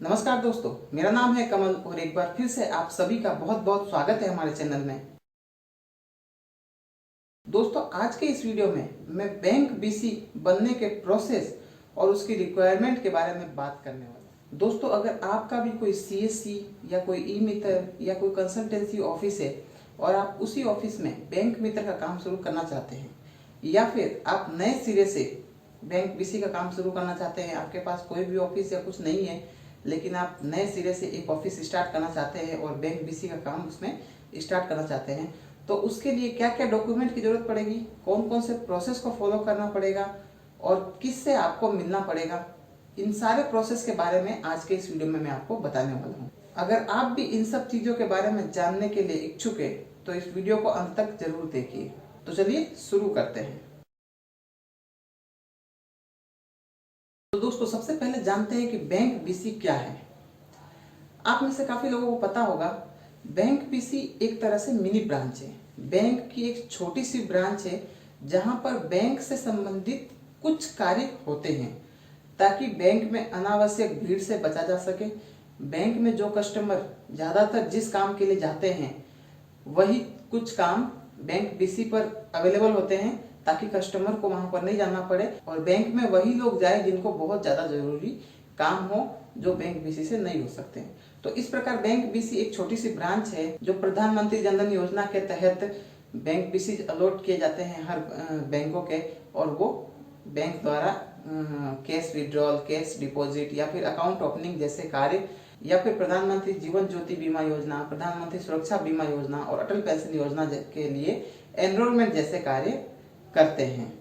नमस्कार दोस्तों, मेरा नाम है कमल और एक बार फिर से आप सभी का बहुत बहुत स्वागत है हमारे चैनल में। दोस्तों, आज के इस वीडियो में मैं बैंक बीसी बनने के प्रोसेस और उसकी रिक्वायरमेंट के बारे में बात करने वाला हूँ। दोस्तों, अगर आपका भी कोई सीएससी या कोई ई मित्र या कोई कंसल्टेंसी ऑफिस है और आप उसी ऑफिस में बैंक मित्र का काम शुरू करना चाहते हैं या फिर आप नए सिरे से बैंक बीसी का काम शुरू करना चाहते हैं, आपके पास कोई भी ऑफिस या कुछ नहीं है लेकिन आप नए सिरे से एक ऑफिस स्टार्ट करना चाहते हैं और बैंक बीसी का काम उसमें स्टार्ट करना चाहते हैं, तो उसके लिए क्या क्या डॉक्यूमेंट की जरूरत पड़ेगी, कौन कौन से प्रोसेस को फॉलो करना पड़ेगा और किससे आपको मिलना पड़ेगा, इन सारे प्रोसेस के बारे में आज के इस वीडियो में मैं आपको बताने वाला हूँ। अगर आप भी इन सब चीजों के बारे में जानने के लिए इच्छुक है तो इस वीडियो को अंत तक जरूर देखिए। तो चलिए शुरू करते हैं। तो दोस्तों, सबसे पहले जानते हैं कि बैंक बीसी क्या है। आप में से काफी लोगों को पता होगा, बैंक बीसी एक तरह से मिनी ब्रांच है। बैंक की एक छोटी सी ब्रांच है जहां पर बैंक से संबंधित कुछ कार्य होते हैं ताकि बैंक में अनावश्यक भीड़ से बचा जा सके। बैंक में जो कस्टमर ज्यादातर जिस काम के लिए जाते हैं वही कुछ काम बैंक बीसी पर अवेलेबल होते हैं ताकि कस्टमर को वहां पर नहीं जाना पड़े और बैंक में वही लोग जाए जिनको बहुत ज्यादा जरूरी काम हो जो बैंक बीसी से नहीं हो सकते हैं। तो इस प्रकार बैंक बीसी एक छोटी सी ब्रांच है जो प्रधानमंत्री जन धन योजना के तहत बैंक बीसी अलॉट किए जाते हैं हर बैंकों के, और वो बैंक द्वारा कैश विड्रॉल, कैश डिपॉजिट या फिर अकाउंट ओपनिंग जैसे कार्य या फिर प्रधानमंत्री जीवन ज्योति बीमा योजना, प्रधानमंत्री सुरक्षा बीमा योजना और अटल पेंशन योजना के लिए एनरोलमेंट जैसे कार्य करते हैं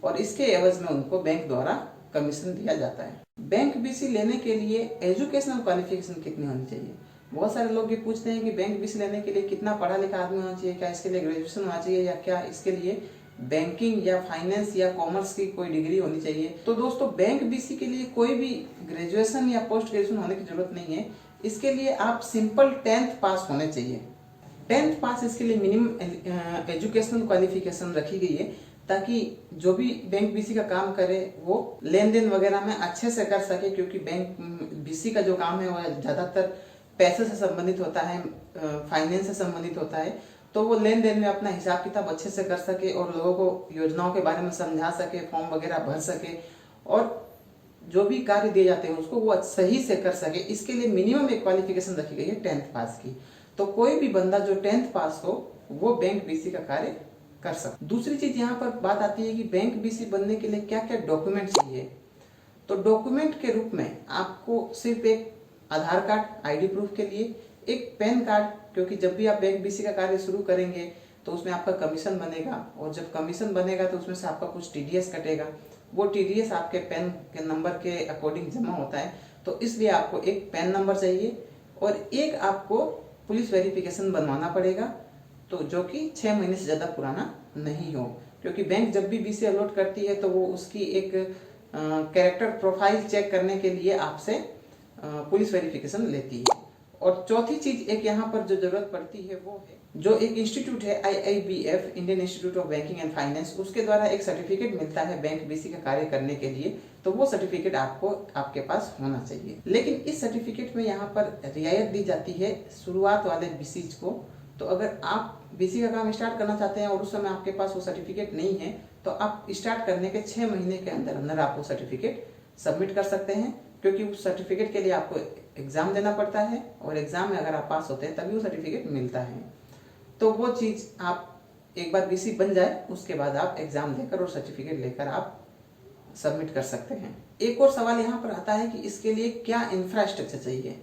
और इसके एवज में उनको बैंक द्वारा कमीशन दिया जाता है। बैंक बीसी लेने के लिए एजुकेशनल क्वालिफिकेशन कितनी होनी चाहिए? बहुत सारे लोग ये पूछते हैं कि बैंक बीसी लेने के लिए कितना पढ़ा लिखा आदमी होना चाहिए, क्या इसके लिए ग्रेजुएशन होना चाहिए या क्या इसके लिए बैंकिंग या फाइनेंस या कॉमर्स की कोई डिग्री होनी चाहिए। तो दोस्तों, बैंक बीसी के लिए कोई भी ग्रेजुएशन या पोस्ट ग्रेजुएशन होने की जरूरत नहीं है। इसके लिए आप सिंपल 10th पास होने चाहिए। 10th पास इसके लिए मिनिमम एजुकेशनल क्वालिफिकेशन रखी गई है ताकि जो भी बैंक बीसी का काम करे वो लेन देन वगैरह में अच्छे से कर सके, क्योंकि बैंक बीसी का जो काम है वो ज्यादातर पैसे से संबंधित होता है, फाइनेंस से संबंधित होता है। तो वो लेन देन में अपना हिसाब किताब अच्छे से कर सके और लोगों को योजनाओं के बारे में समझा सके, फॉर्म वगैरह भर सके और जो भी कार्य दिए जाते हैं उसको वो सही से कर सके। इसके लिए मिनिमम एक क्वालिफिकेशन रखी गई है 10th पास की। तो कोई भी बंदा जो 10th पास हो वो बैंक बीसी का कार्य कर सकते। दूसरी चीज यहाँ पर बात आती है कि बैंक बीसी बनने के लिए क्या क्या डॉक्यूमेंट चाहिए। तो डॉक्यूमेंट के रूप में आपको सिर्फ एक आधार कार्ड आईडी प्रूफ के लिए, एक पैन कार्ड, क्योंकि जब भी आप बैंक बीसी का कार्य शुरू करेंगे तो उसमें आपका कमीशन बनेगा और जब कमीशन बनेगा तो उसमें से आपका कुछ टीडीएस कटेगा। वो टीडीएस आपके पैन के नंबर के अकॉर्डिंग जमा होता है, तो इसलिए आपको एक पैन नंबर चाहिए और एक आपको पुलिस वेरिफिकेशन बनवाना पड़ेगा, तो जो कि 6 महीने से ज्यादा पुराना नहीं हो, क्योंकि बैंक जब भी बीसी अलॉट करती है तो वो उसकी एक कैरेक्टर प्रोफाइल चेक करने के लिए आपसे पुलिस वेरिफिकेशन लेती है। और चौथी चीज एक यहाँ पर जो जरूरत पड़ती है वो है जो एक इंस्टीट्यूट है IIBF, Indian institute of banking and finance, उसके द्वारा एक सर्टिफिकेट मिलता है बैंक बीसी का कार्य करने के लिए। तो वो सर्टिफिकेट आपको आपके पास होना चाहिए। लेकिन इस सर्टिफिकेट में यहाँ पर रियायत दी जाती है शुरुआत वाले बीसीज को। तो अगर आप बीसी का काम स्टार्ट करना चाहते हैं और उस समय आपके पास वो सर्टिफिकेट नहीं है तो आप स्टार्ट करने के 6 महीने के अंदर अंदर आप वो सर्टिफिकेट सबमिट कर सकते हैं, क्योंकि उस सर्टिफिकेट के लिए आपको एग्जाम देना पड़ता है और एग्जाम में अगर आप पास होते हैं तभी वो सर्टिफिकेट मिलता है। तो वो चीज आप एक बार बीसी बन जाए उसके बाद आप एग्जाम देकर और सर्टिफिकेट लेकर आप सबमिट कर सकते हैं। एक और सवाल यहाँ पर आता है कि इसके लिए क्या इंफ्रास्ट्रक्चर चाहिए।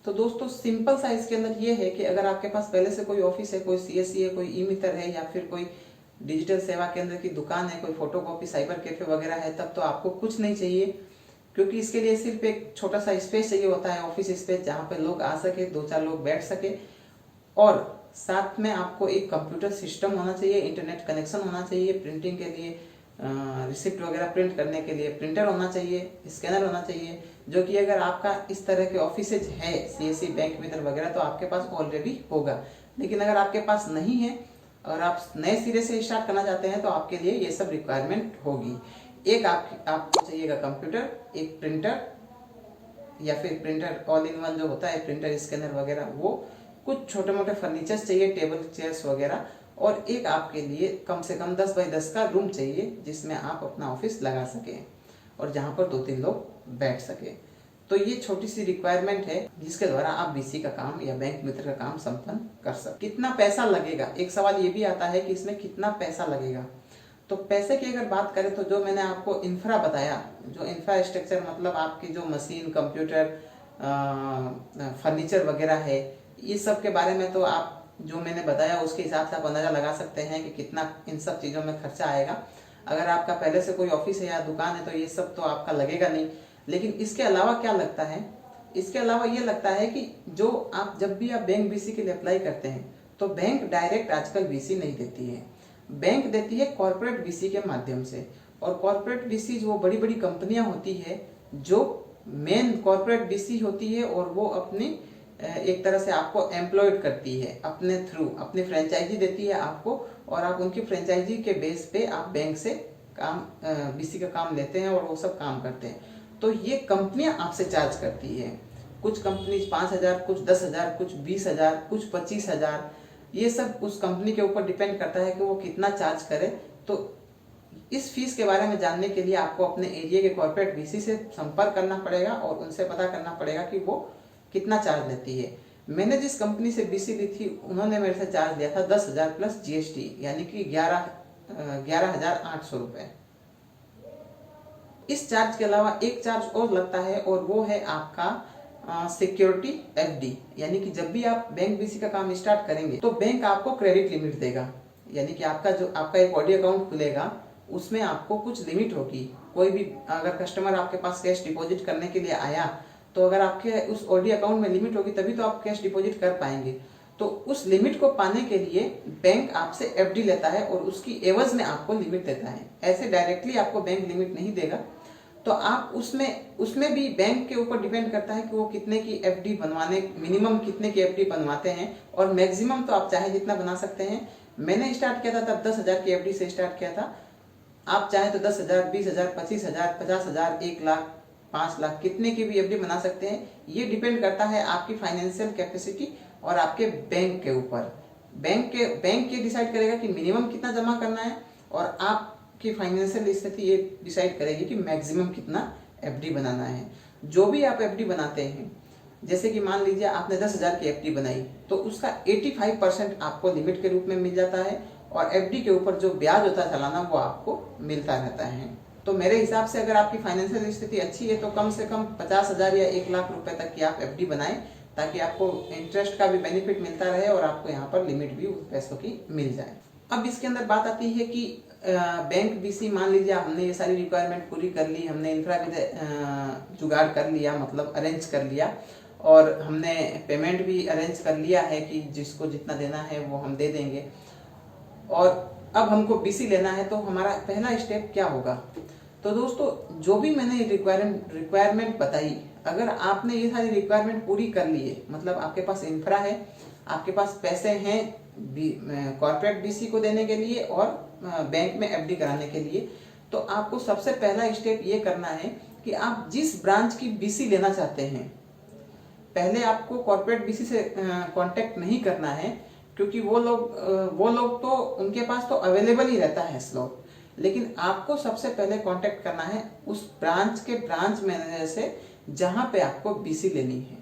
तो दोस्तों, सिंपल सा इसके अंदर ये है कि अगर आपके पास पहले से कोई ऑफिस है, कोई सीएससी है, कोई ई मित्र है या फिर कोई डिजिटल सेवा केंद्र की दुकान है, कोई फोटोकॉपी साइबर कैफे वगैरह है, तब तो आपको कुछ नहीं चाहिए, क्योंकि इसके लिए सिर्फ एक छोटा सा स्पेस चाहिए होता है, ऑफिस स्पेस, जहाँ पे लोग आ सके, 2-4 लोग बैठ सके और साथ में आपको एक कंप्यूटर सिस्टम होना चाहिए, इंटरनेट कनेक्शन होना चाहिए, प्रिंटिंग के लिए रिसिप्ट वगैरह प्रिंट करने के लिए प्रिंटर होना चाहिए, स्कैनर होना चाहिए, जो कि अगर आपका इस तरह के ऑफिसेज है सीएससी, बैंक मित्र वगैरह, तो आपके पास ऑलरेडी होगा। लेकिन अगर आपके पास नहीं है और आप नए सिरे से स्टार्ट करना चाहते हैं तो आपके लिए ये सब रिक्वायरमेंट होगी। एक आपको चाहिएगा कंप्यूटर, एक प्रिंटर, या फिर प्रिंटर ऑल इन वन जो होता है, प्रिंटर स्कैनर वगैरह, वो कुछ छोटे मोटे फर्नीचर्स चाहिए, टेबल चेयर्स वगैरह, और एक आपके लिए कम से कम 10 बाई 10 का रूम चाहिए जिसमें आप अपना ऑफिस लगा सकें और जहाँ पर 2-3 लोग बैठ सके। तो ये छोटी सी रिक्वायरमेंट है जिसके द्वारा आप बीसी का काम या बैंक मित्र का काम संपन्न कर सकते। कितना पैसा लगेगा, एक सवाल ये भी आता है कि इसमें कितना पैसा लगेगा। तो पैसे की अगर बात करें तो जो मैंने आपको इंफ्रा बताया, जो इंफ्रास्ट्रक्चर मतलब आपकी जो मशीन, कंप्यूटर, फर्नीचर वगैरह है, इस सब के बारे में तो आप जो मैंने बताया उसके हिसाब से आप अंदाजा लगा सकते हैं कि कितना इन सब चीज़ों में खर्चा आएगा। अगर आपका पहले से कोई ऑफिस है या दुकान है तो ये सब तो आपका लगेगा नहीं। लेकिन इसके अलावा क्या लगता है, इसके अलावा ये लगता है कि जो आप जब भी आप बैंक बीसी के लिए अप्लाई करते हैं तो बैंक डायरेक्ट आजकल बीसी नहीं देती है, बैंक देती है कॉर्पोरेट बीसी के माध्यम से। और कॉर्पोरेट बीसी जो बड़ी बड़ी कंपनियां होती है जो मेन कॉर्पोरेट बीसी होती है और वो अपनी एक तरह से आपको एम्प्लॉयड करती है, अपने थ्रू अपनी फ्रेंचाइजी देती है आपको, और आप उनकी फ्रेंचाइजी के बेस पे आप बैंक से काम बीसी का काम लेते हैं और वो सब काम करते हैं। तो ये कंपनियां आपसे चार्ज करती है, कुछ कंपनी 5,000, कुछ 10,000, कुछ 20,000, कुछ 25,000, ये सब उस कंपनी के ऊपर डिपेंड करता है कि वो कितना चार्ज करे। तो इस फीस के बारे में जानने के लिए आपको अपने एरिया के कॉर्पोरेट बीसी से संपर्क करना पड़ेगा और उनसे पता करना पड़ेगा कि वो कितना चार्ज लेती है। मैंने जिस कंपनी से बीसी ली थी उन्होंने मेरे से चार्ज लिया था 10,000 प्लस जीएसटी, यानी कि 11,800 रुपये। इस चार्ज के अलावा एक चार्ज और लगता है और वो है आपका सिक्योरिटी एफडी, यानी कि जब भी आप बैंक बीसी का काम स्टार्ट करेंगे तो बैंक आपको क्रेडिट लिमिट देगा, यानी कि आपका एक ऑडी अकाउंट खुलेगा, उसमें आपको कुछ लिमिट होगी। कोई भी अगर कस्टमर आपके पास कैश डिपॉजिट करने के लिए आया तो अगर आपके उस ऑडी अकाउंट में लिमिट होगी तभी तो आप कैश डिपॉजिट कर पाएंगे। तो उस लिमिट को पाने के लिए बैंक आपसे एफडी लेता है और उसकी एवज में आपको लिमिट देता है। ऐसे डायरेक्टली आपको बैंक लिमिट नहीं देगा। तो आप उसमें भी बैंक के ऊपर डिपेंड करता है कि वो कितने की एफडी बनवाने, मिनिमम कितने की एफडी बनवाते हैं, और मैक्सिमम तो आप चाहे जितना बना सकते हैं। मैंने स्टार्ट किया था तब 10,000 की एफडी से स्टार्ट किया था। आप चाहे तो 10,000, 20,000, 25,000, 50,000, 1 लाख, 5 लाख, कितने की भी एफडी बना सकते हैं। ये डिपेंड करता है आपकी फाइनेंशियल कैपेसिटी और आपके बैंक के ऊपर। बैंक ये डिसाइड करेगा कि मिनिमम कितना जमा करना है, और आपकी फाइनेंशियल स्थिति ये डिसाइड करेगी कि मैक्सिमम कितना एफडी बनाना है। जो भी आप एफडी बनाते हैं, जैसे कि मान लीजिए आपने 10,000 की एफडी बनाई तो उसका 85% आपको लिमिट के रूप में मिल जाता है, और एफडी के ऊपर जो ब्याज होता है सालाना वो आपको मिलता रहता है। तो मेरे हिसाब से अगर आपकी फाइनेंशियल स्थिति अच्छी है तो कम से कम 50,000 या 1 लाख रुपए तक की आप एफडी बनाएं, ताकि आपको इंटरेस्ट का भी बेनिफिट मिलता रहे और आपको यहाँ पर लिमिट भी उस पैसों की मिल जाए। अब इसके अंदर बात आती है कि बैंक बीसी, मान लीजिए हमने ये सारी रिक्वायरमेंट पूरी कर ली, हमने इंफ्रा भी जुगाड़ कर लिया, मतलब अरेंज कर लिया, और हमने पेमेंट भी अरेंज कर लिया है कि जिसको जितना देना है वो हम दे देंगे, और अब हमको बीसी लेना है। तो हमारा पहला स्टेप क्या होगा? तो दोस्तों, जो भी मैंने रिक्वायरमेंट बताई, अगर आपने ये सारी रिक्वायरमेंट पूरी कर ली है, मतलब आपके पास इंफ्रा है, आपके पास पैसे हैं कॉर्पोरेट बीसी को देने के लिए और बैंक में एफडी कराने के लिए, तो आपको सबसे पहला स्टेप ये करना है कि आप जिस ब्रांच की बीसी लेना चाहते हैं, पहले आपको कॉर्पोरेट बीसी से कांटेक्ट नहीं करना है, क्योंकि वो लोग तो उनके पास तो अवेलेबल ही रहता है स्लॉट। लेकिन आपको सबसे पहले कांटेक्ट करना है उस ब्रांच के ब्रांच मैनेजर से जहां पे आपको बीसी लेनी है।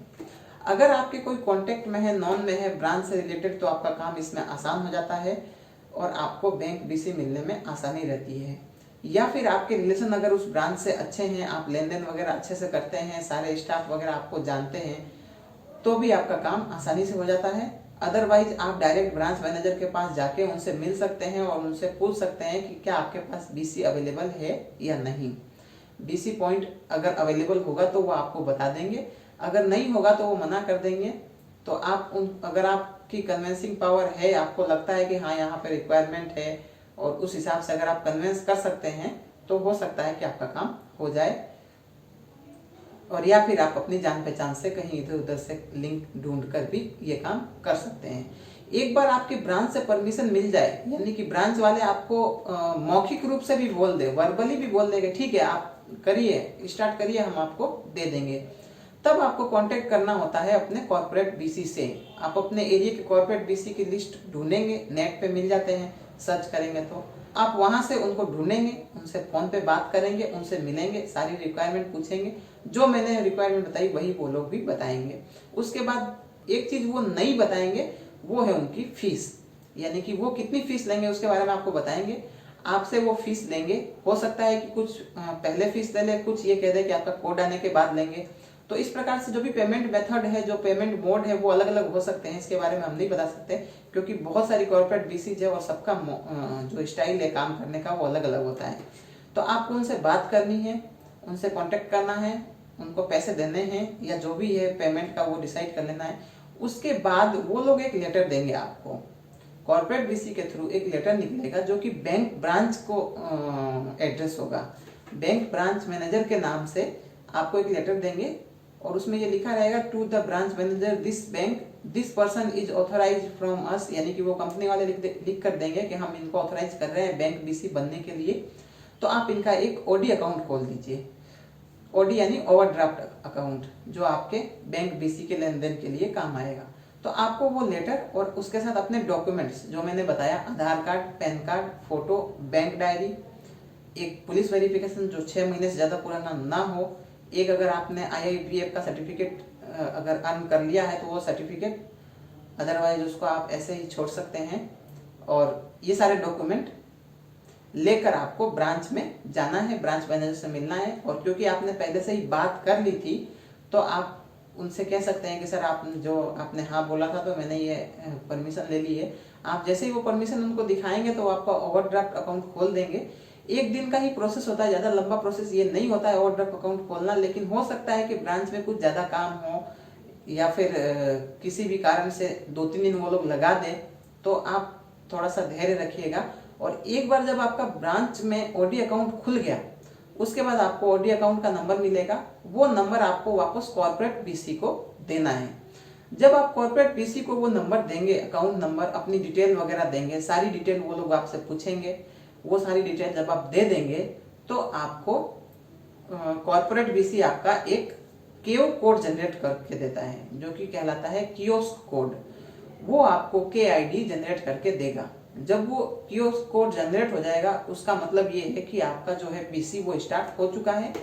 अगर आपके कोई कांटेक्ट में है, नॉन में है, ब्रांच से रिलेटेड, तो आपका काम इसमें आसान हो जाता है और आपको बैंक बीसी मिलने में आसानी रहती है। या फिर आपके रिलेशन अगर उस ब्रांच से अच्छे हैं, आप लेन देन वगैरह अच्छे से करते हैं, सारे स्टाफ वगैरह आपको जानते हैं, तो भी आपका काम आसानी से हो जाता है। अदरवाइज आप डायरेक्ट ब्रांच मैनेजर के पास जाके उनसे मिल सकते हैं और उनसे पूछ सकते हैं कि क्या आपके पास बीसी अवेलेबल है या नहीं। बीसी पॉइंट अगर अवेलेबल होगा तो वो आपको बता देंगे, अगर नहीं होगा तो वो मना कर देंगे। तो अगर आपकी कन्विंसिंग पावर है, आपको लगता है कि हाँ यहाँ पे रिक्वायरमेंट है, और उस हिसाब से अगर आप कन्विंस कर सकते हैं, तो हो सकता है कि आपका काम हो जाए। और या फिर आप अपनी जान पहचान से कहीं इधर उधर से लिंक ढूंढ कर भी ये काम कर सकते हैं। एक बार आपकी ब्रांच से परमिशन मिल जाए, यानी कि ब्रांच वाले आपको मौखिक रूप से भी बोल दे, वर्बली भी बोल देंगे, ठीक है आप करिए, स्टार्ट करिए, हम आपको दे देंगे, तब आपको कांटेक्ट करना होता है अपने कॉर्पोरेट बीसी से। आप अपने एरिया के कॉर्पोरेट बीसी की लिस्ट ढूंढेंगे, नेट पे मिल जाते हैं, सर्च करेंगे तो आप वहां से उनको ढूंढेंगे, उनसे फोन पे बात करेंगे, उनसे मिलेंगे, सारी रिक्वायरमेंट पूछेंगे, जो मैंने रिक्वायरमेंट बताई वही वो लोग भी बताएंगे। उसके बाद एक चीज वो नहीं बताएंगे, वो है उनकी फीस, यानी कि वो कितनी फीस लेंगे उसके बारे में आपको बताएंगे। आपसे वो फीस लेंगे, हो सकता है कि कुछ पहले फीस ले ले, कुछ ये कह दे कि आपका कोड आने के बाद लेंगे। तो इस प्रकार से जो भी पेमेंट मेथड है, जो पेमेंट मोड है, वो अलग अलग हो सकते हैं। इसके बारे में हम नहीं बता सकते क्योंकि बहुत सारी कॉर्पोरेट बीसीज है और सबका जो स्टाइल है काम करने का वो अलग अलग होता है। तो आपको उनसे बात करनी है, उनसे कॉन्टेक्ट करना है, उनको पैसे देने हैं या जो भी है पेमेंट का वो डिसाइड कर लेना है। उसके बाद वो लोग एक लेटर देंगे आपको, कॉर्पोरेट बीसी के थ्रू एक लेटर निकलेगा जो कि बैंक ब्रांच को एड्रेस होगा। बैंक ब्रांच मैनेजर के नाम से आपको एक लेटर देंगे और उसमें ये लिखा रहेगा to the branch manager this bank this person is authorised from us, यानी कि वो कंपनी वाले लिख कर देंगे कि हम इनको ऑथराइज कर रहे हैं बैंक बीसी बनने के लिए। तो आप इनका एक ओडी अकाउंट खोल दीजिए। ओडी यानी ओवरड्राफ्ट अकाउंट, जो आपके बैंक बीसी के लेन देन के लिए काम आएगा। तो आपको वो लेटर और उसके साथ अपने डॉक्यूमेंट्स जो मैंने बताया, Aadhaar card, PAN card, photo, bank diary, एक पुलिस वेरिफिकेशन जो 6 महीने से ज़्यादा पुराना ना हो, एक अगर आपने IITF का सर्टिफिकेट अगर अर्न कर लिया है तो वो सर्टिफिकेट, अदरवाइज उसको आप ऐसे ही छोड़ सकते हैं। और ये सारे डॉक्यूमेंट लेकर आपको ब्रांच में जाना है, ब्रांच मैनेजर से मिलना है। और क्योंकि आपने पहले से ही बात कर ली थी तो आप उनसे कह सकते हैं कि सर आप जो आपने हाँ बोला था तो मैंने ये परमिशन ले ली है। आप जैसे ही वो परमिशन उनको दिखाएंगे तो आपका ओवरड्राफ्ट अकाउंट खोल देंगे। एक दिन का ही प्रोसेस होता है, ज़्यादा लंबा प्रोसेस ये नहीं होता है ओवरड्राफ्ट अकाउंट खोलना, लेकिन हो सकता है कि ब्रांच में कुछ ज़्यादा काम हो या फिर किसी भी कारण से 2-3 दिन वो लोग लगा दें, तो आप थोड़ा सा धैर्य रखिएगा। और एक बार जब आपका ब्रांच में ओडी अकाउंट खुल गया उसके बाद आपको ओडी अकाउंट का नंबर मिलेगा, वो नंबर आपको वापस कॉर्पोरेट बीसी को देना है। जब आप कॉर्पोरेट बीसी को वो नंबर देंगे, अकाउंट नंबर, अपनी डिटेल वगैरह देंगे, सारी डिटेल वो लोग आपसे पूछेंगे। वो सारी डिटेल जब आप दे देंगे तो आपको कॉर्पोरेट बीसी आपका एक केओ कोड जनरेट करके देता है जो कि कहलाता है कियोस्क कोड। वो आपको KID जनरेट करके देगा। जब वो कियोस्क कोड जनरेट हो जाएगा उसका मतलब ये है कि आपका जो है बीसी वो स्टार्ट हो चुका है।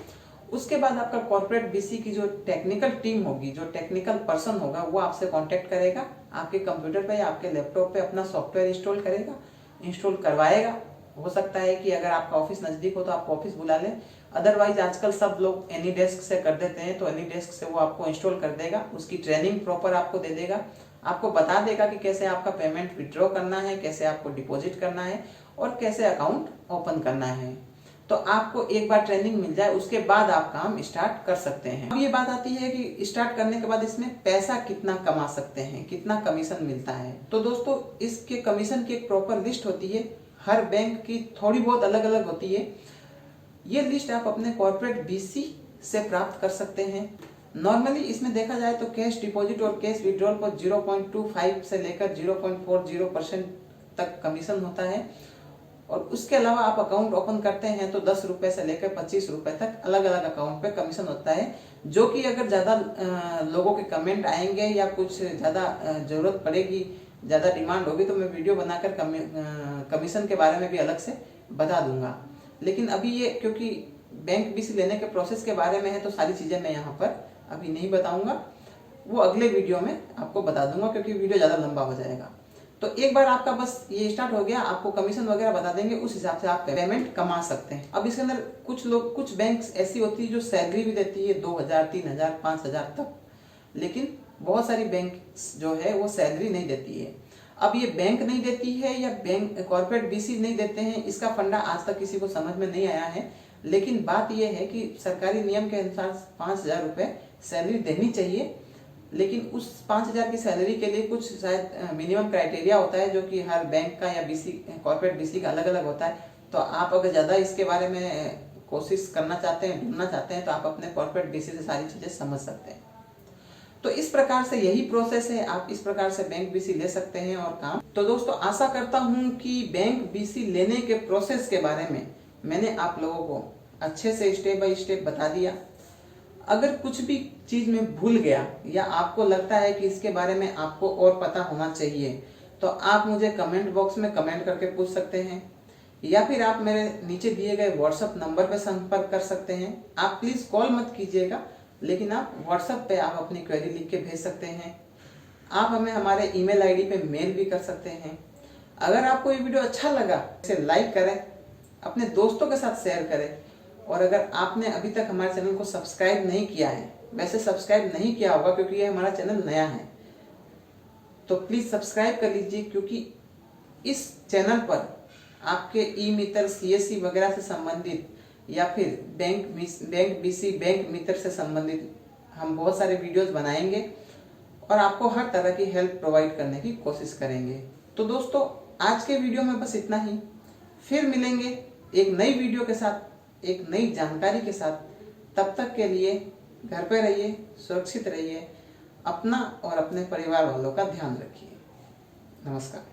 उसके बाद आपका कॉर्पोरेट बीसी की जो टेक्निकल टीम होगी, जो टेक्निकल पर्सन होगा, वो आपसे कांटेक्ट करेगा, आपके कंप्यूटर पे या आपके लैपटॉप पे अपना सॉफ्टवेयर इंस्टॉल करेगा, इंस्टॉल करवाएगा। हो सकता है कि अगर आपका ऑफिस नजदीक हो तो आप ऑफिस बुला लें, अदरवाइज आजकल सब लोग एनीडेस्क से कर देते हैं, तो एनीडेस्क से वो आपको इंस्टॉल कर देगा। उसकी ट्रेनिंग प्रॉपर आपको दे देगा, आपको बता देगा कि कैसे आपका पेमेंट विड्रॉ करना है, कैसे आपको डिपॉजिट करना है और कैसे अकाउंट ओपन करना है। तो आपको एक बार ट्रेनिंग मिल जाए उसके बाद आप काम स्टार्ट कर सकते हैं। अब ये बात आती है कि स्टार्ट करने के बाद इसमें पैसा कितना कमा सकते हैं, कितना कमीशन मिलता है। तो दोस्तों इसके कमीशन की एक प्रॉपर लिस्ट होती है, हर बैंक की थोड़ी बहुत अलग अलग होती है। ये लिस्ट आप अपने कॉर्पोरेट बीसी से प्राप्त कर सकते हैं। नॉर्मली इसमें देखा जाए तो कैश डिपॉजिट और कैश विड्रॉल पर 0.25 से लेकर 0.40% तक कमीशन होता है। और उसके अलावा आप अकाउंट ओपन करते हैं तो 10 रुपए से लेकर 25 रुपए तक अलग अलग अकाउंट पे कमीशन होता है, जो कि अगर ज़्यादा लोगों के कमेंट आएंगे या कुछ ज़्यादा ज़रूरत पड़ेगी, ज़्यादा डिमांड होगी, तो मैं वीडियो बनाकर कमीशन के बारे में भी अलग से बता दूंगा। लेकिन अभी ये क्योंकि बैंक बीसी लेने के प्रोसेस के बारे में है तो सारी चीज़ें मैं यहाँ पर अभी नहीं बताऊंगा, वो अगले वीडियो में आपको बता दूंगा क्योंकि वीडियो ज़्यादा लंबा हो जाएगा। तो एक बार आपका बस ये स्टार्ट हो गया, आपको कमीशन वगैरह बता देंगे, उस हिसाब से आप पेमेंट कमा सकते हैं। अब इसके अंदर कुछ बैंक्स ऐसी होती है जो सैलरी भी देती है 2000, 3000, 5000 तक, लेकिन बहुत सारी बैंक जो है वो सैलरी नहीं देती है। अब ये बैंक नहीं देती है या बैंक कॉर्पोरेट बीसी नहीं देते हैं, इसका फंडा आज तक किसी को समझ में नहीं आया है। लेकिन बात यह है कि सरकारी नियम के अनुसार 5000 रुपये सैलरी देनी चाहिए, लेकिन उस 5000 की सैलरी के लिए कुछ शायद मिनिमम क्राइटेरिया होता है जो कि हर बैंक का या बीसी कॉर्पोरेट बीसी का अलग अलग होता है। तो आप अगर ज़्यादा इसके बारे में कोशिश करना चाहते हैं, ढूंढना चाहते हैं, तो आप अपने कॉर्पोरेट बीसी से सारी चीज़ें समझ सकते हैं। तो इस प्रकार से यही प्रोसेस है, आप इस प्रकार से बैंक बीसी ले सकते हैं और काम। तो दोस्तों आशा करता हूं कि बैंक बीसी लेने के प्रोसेस के बारे में मैंने आप लोगों को अच्छे से स्टेप बाय स्टेप बता दिया। अगर कुछ भी चीज में भूल गया या आपको लगता है कि इसके बारे में आपको और पता होना चाहिए, तो आप मुझे कमेंट बॉक्स में कमेंट करके पूछ सकते हैं, या फिर आप मेरे नीचे दिए गए व्हाट्सएप नंबर पर संपर्क कर सकते हैं। आप प्लीज कॉल मत कीजिएगा, लेकिन आप व्हाट्सएप पे आप अपनी क्वेरी लिख के भेज सकते हैं। आप हमें हमारे ईमेल आईडी पे मेल भी कर सकते हैं। अगर आपको ये वीडियो अच्छा लगा इसे लाइक करें, अपने दोस्तों के साथ शेयर करें, और अगर आपने अभी तक हमारे चैनल को सब्सक्राइब नहीं किया है, वैसे सब्सक्राइब नहीं किया होगा क्योंकि ये हमारा चैनल नया है, तो प्लीज सब्सक्राइब कर लीजिए, क्योंकि इस चैनल पर आपके ई मित्र सीएससी वगैरह से संबंधित या फिर बैंक बीसी बैंक मित्र से संबंधित हम बहुत सारे वीडियोस बनाएंगे और आपको हर तरह की हेल्प प्रोवाइड करने की कोशिश करेंगे। तो दोस्तों, आज के वीडियो में बस इतना ही। फिर मिलेंगे एक नई वीडियो के साथ, एक नई जानकारी के साथ। तब तक के लिए घर पे रहिए, सुरक्षित रहिए, अपना और अपने परिवार वालों का ध्यान रखिए। नमस्कार।